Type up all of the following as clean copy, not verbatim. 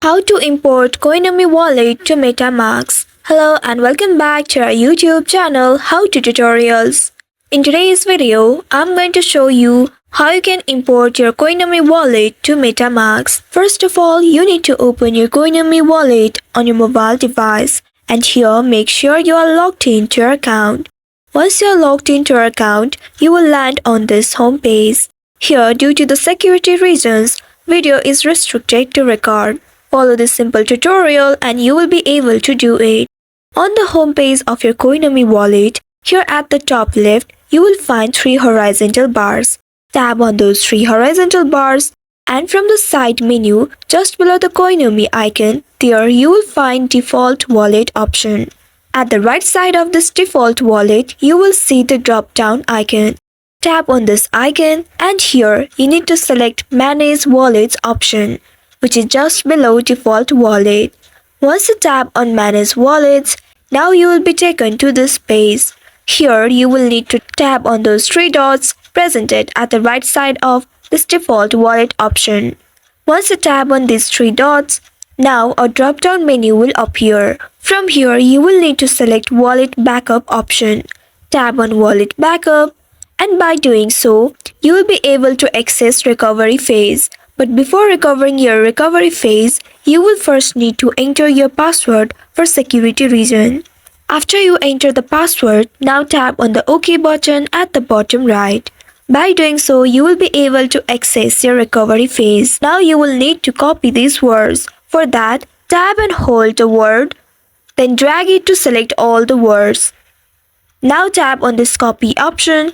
How to import Coinomi wallet to MetaMask. Hello and welcome back to our YouTube channel How to Tutorials. In today's video, I'm going to show you how you can import your Coinomi wallet to MetaMask. First of all, you need to open your Coinomi wallet on your mobile device, and here make sure you are logged into your account. Once you are logged into your account, you will land on this home page. Here, due to the security reasons, video is restricted to record. Follow this simple tutorial and you will be able to do it. On the home page of your Coinomi wallet, here at the top left, you will find 3 horizontal bars. Tap on those 3 horizontal bars, and from the side menu, just below the Coinomi icon, there you will find default wallet option. At the right side of this default wallet, you will see the drop-down icon. Tap on this icon and here you need to select Manage Wallets option, which is just below default wallet. Once you tap on Manage Wallets, now you will be taken to this page. Here you will need to tap on those 3 dots presented at the right side of this default wallet option. Once you tap on these 3 dots, now a drop-down menu will appear. From here you will need to select Wallet Backup option. Tap on Wallet Backup, and by doing so, you will be able to access recovery phase. But before recovering your recovery phase, you will first need to enter your password for security reason. After you enter the password, now tap on the OK button at the bottom right. By doing so, you will be able to access your recovery phase. Now you will need to copy these words. For that, tap and hold the word, then drag it to select all the words. Now tap on this copy option,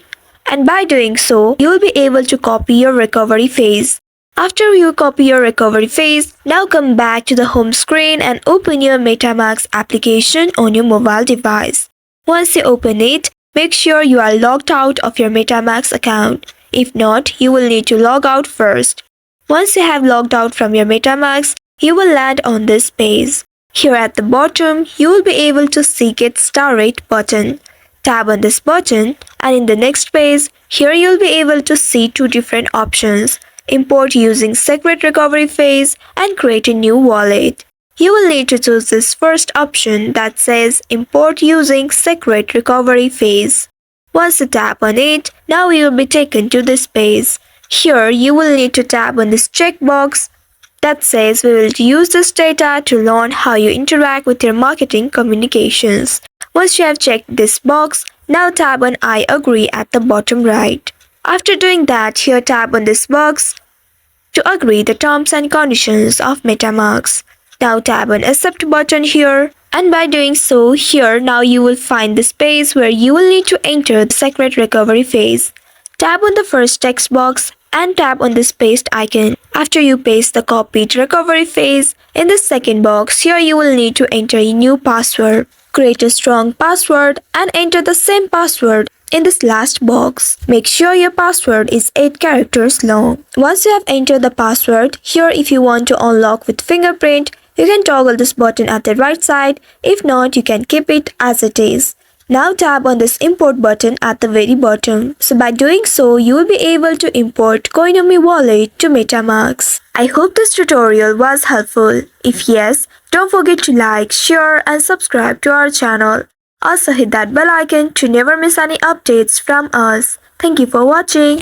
and by doing so, you will be able to copy your recovery phase. After you copy your recovery phase, now come back to the home screen and open your MetaMask application on your mobile device. Once you open it, make sure you are logged out of your MetaMask account. If not, you will need to log out first. Once you have logged out from your MetaMask, you will land on this page. Here at the bottom, you will be able to see Get Started button. Tap on this button, and in the next page, here you will be able to see 2 different options. Import using secret recovery phase and create a new wallet. You will need to choose this first option that says import using secret recovery phase. Once you tap on it, now you will be taken to this page. Here you will need to tap on this checkbox that says we will use this data to learn how you interact with your marketing communications. Once you have checked this box, now tap on I agree at the bottom right. After doing that, here tap on this box to agree the terms and conditions of MetaMask. Now tap on Accept button here, and by doing so, here now you will find this page where you will need to enter the secret recovery phase. Tap on the first text box and tap on this paste icon. After you paste the copied recovery phase, in the second box, here you will need to enter a new password. Create a strong password and enter the same password in this last box. Make sure your password is 8 characters long. Once you have entered the password, here if you want to unlock with fingerprint, you can toggle this button at the right side. If not, you can keep it as it is. Now tap on this import button at the very bottom. So by doing so, you will be able to import Coinomi wallet to MetaMask. I hope this tutorial was helpful. If yes, don't forget to like, share and subscribe to our channel. Also hit that bell icon to never miss any updates from us. Thank you for watching.